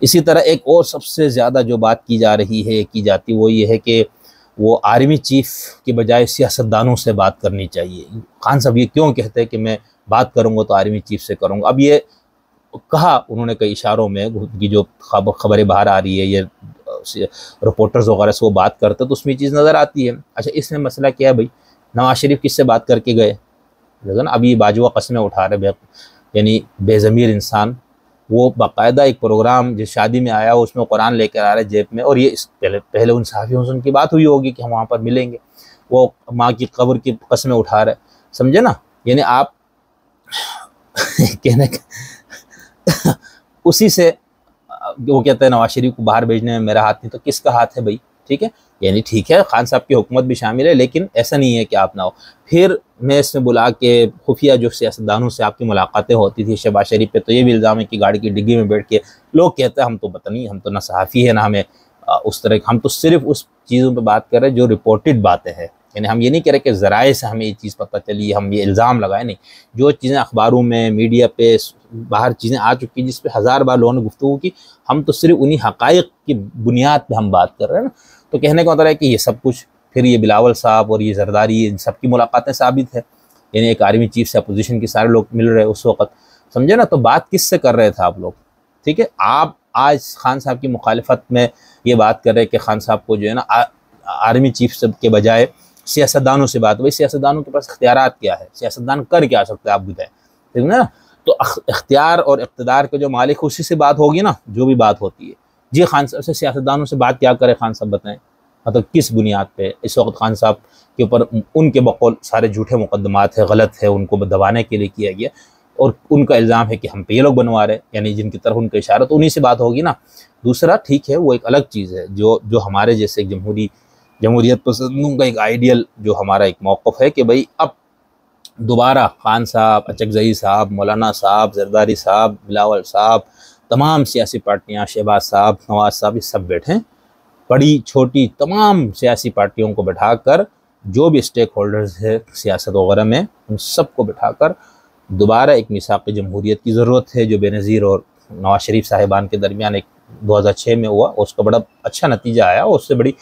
इसी तरह एक और सबसे ज़्यादा जो बात की जा रही है, की जाती, वो ये है कि वो आर्मी चीफ के बजाय सियासतदानों से बात करनी चाहिए। खान साहब ये क्यों कहते हैं कि मैं बात करूँगा तो आर्मी चीफ से करूँगा? अब ये कहा उन्होंने कई इशारों में कि जो खबरें बाहर आ रही है, ये रिपोर्टर्स वगैरह से वो बात करते तो उसमें चीज़ नज़र आती है। अच्छा, इसमें मसला क्या है भाई? नवाज शरीफ किससे बात करके गए? लेकिन अभी बाजुआ कस्में उठा रहे, यानी बेज़मीर इंसान। वो बाकायदा एक प्रोग्राम जिस शादी में आया उसमें कुरान लेकर आ रहे जेब में, और ये पहले उन सहाफ़ियों से उनकी बात हुई होगी कि हम वहाँ पर मिलेंगे। वो माँ की कब्र की कस्में उठा रहे, समझे ना? यानी आप कहने उसी से वो कहते हैं नवाज शरीफ को बाहर भेजने में मेरा हाथ नहीं, तो किसका हाथ है भाई? ठीक है, यानी ठीक है खान साहब की हुकूमत भी शामिल है, लेकिन ऐसा नहीं है कि आप ना हो। फिर मैं इसमें बुला के खुफिया जो सियासतदानों से आपकी मुलाकातें होती थी शहबाज शरीफ पे, तो ये भी इल्ज़ाम है कि गाड़ी की डिग्गी में बैठ के लोग कहते हैं हम तो पता नहीं, हम तो ना सहाफ़ी है ना हमें उस तरह, हम तो सिर्फ उस चीज़ों पर बात कर रहे हैं जो रिपोर्टेड बातें हैं। यानी हम ये नहीं कह रहे कि ज़राए से हमें ये चीज़ पता चली, हम ये इल्ज़ाम लगाए, नहीं। जो चीज़ें अखबारों में, मीडिया पे बाहर चीज़ें आ चुकी जिस पे हज़ार बार लोगों ने गुफ्तगू की, हम तो सिर्फ उन्हीं हक़ाइक़ की बुनियाद पे हम बात कर रहे हैं ना। तो कहने का मतलब है कि ये सब कुछ, फिर ये बिलावल साहब और ये जरदारी, इन सबकी मुलाकातें साबित है। यानी एक आर्मी चीफ से अपोजिशन के सारे लोग मिल रहे उस वक़्त, समझे ना? तो बात किससे कर रहे थे आप लोग? ठीक है, आप आज खान साहब की मुखालिफत में ये बात कर रहे हैं कि खान साहब को जो है ना आर्मी चीफ सब के बजाय सियासतदानों से बात। भाई सियासतदानों के पास इख्तियारात क्या है? सियासतदान कर क्या सकते हैं आप बताएं, ठीक है ना? तो इख्तियार और इक़्तिदार के जो मालिक, उसी से बात होगी ना, जो भी बात होती है। जी, खान साहब से सियासतदानों से बात क्या करे खान साहब, बताएं? मतलब किस बुनियाद पे इस वक्त खान साहब के ऊपर उनके बकौल सारे झूठे मुकदमात है, गलत है, उनको दबाने के लिए किया गया, और उनका इल्ज़ाम है कि हम पे ये लोग बनवा रहे हैं, यानी जिनकी तरफ उनका इशारा, तो उन्हीं से बात होगी ना। दूसरा, ठीक है, वो एक अलग चीज़ है जो हमारे जैसे जमहूरियत पसंदों का एक आइडियल जो हमारा एक मौक़िफ़ है कि भाई अब दोबारा खान साहब, अचकज़ई साहब, मौलाना साहब, जरदारी साहब, बिलावल साहब, तमाम सियासी पार्टियाँ, शहबाज साहब, नवाज साहब, ये सब बैठें, बड़ी छोटी तमाम सियासी पार्टियों को बैठाकर, जो भी स्टेक होल्डर्स है सियासत वगैरह में, उन सबको बैठाकर दोबारा एक मिसाक़ जमहूरियत की ज़रूरत है, जो बेनज़ीर और नवाज शरीफ साहिबान के दरमियान एक 2006 में हुआ, उसका बड़ा अच्छा नतीजा आया, उससे बड़ी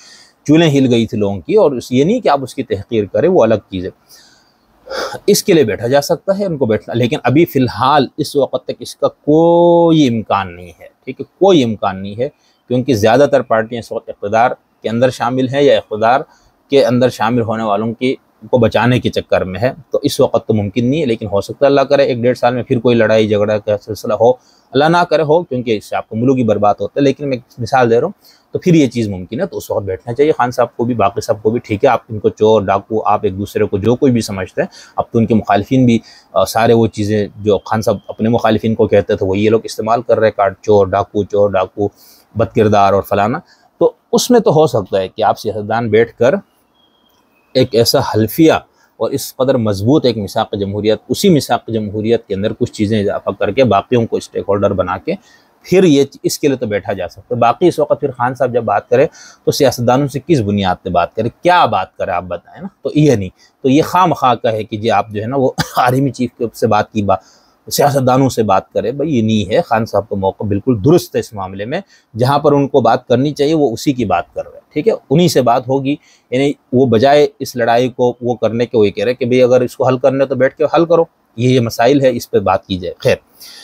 चूलें हिल गई थी लोगों की। और ये नहीं कि आप उसकी तहक़ीर करें, वो अलग चीज़ है, इसके लिए बैठा जा सकता है, उनको बैठना। लेकिन अभी फ़िलहाल इस वक्त तक इसका कोई इम्कान नहीं है, ठीक है, कोई इम्कान नहीं है, क्योंकि ज़्यादातर पार्टियाँ इस वक्त इक़्तिदार के अंदर शामिल हैं या इक़्तिदार के अंदर शामिल होने वालों की को बचाने के चक्कर में है। तो इस वक्त तो मुमकिन नहीं है, लेकिन हो सकता है अल्लाह करे 1-1.5 साल में फिर कोई लड़ाई झगड़ा का सिलसिला हो, अल्लाह ना करे हो, क्योंकि इससे आपको मुल्क ही बर्बाद होता है। लेकिन मैं मिसाल दे रहा हूँ, तो फिर ये चीज़ मुमकिन है, तो उस वक्त बैठना चाहिए खान साहब को भी, बाकी सबको भी। ठीक है, आप इनको चोर डाकू, आप एक दूसरे को जो कोई भी समझते हैं, अब तो उनके मुखालिफिन भी सारे वो चीज़ें जो खान साहब अपने मुखालिफिन को कहते थे, वो ये लोग इस्तेमाल कर रहे हैं, चोर डाकू, बदकिरदार और फलाना। तो उसमें तो हो सकता है कि आप सियासतदान बैठ कर एक ऐसा हल्फिया और इस कदर मजबूत एक मिसाक़ जमहूरियत, उसी मिसाक़ जमहूरियत के अंदर कुछ चीज़ें इजाफा करके बाकियों को स्टेक होल्डर बना के फिर ये इसके लिए तो बैठा जा सकता है। बाकी इस वक्त फिर खान साहब जब बात करें तो सियासतदानों से किस बुनियाद पे बात करें, क्या बात करें, आप बताएं ना। तो ये नहीं, तो ये खामखा का है कि जी आप जो है ना वो आर्मी चीफ से बात की, सियासतदानों से बात करें, भाई ये नहीं है। खान साहब का मौक़िफ़ बिल्कुल दुरुस्त है इस मामले में, जहाँ पर उनको बात करनी चाहिए वो उसी की बात कर रहे हैं, ठीक है, उन्हीं से बात होगी। यानी वो बजाय इस लड़ाई को वो करने के, वही कह रहे हैं कि भाई अगर इसको हल करना है तो बैठ के हल करो, ये मसाइल है, इस पर बात की जाए। खैर।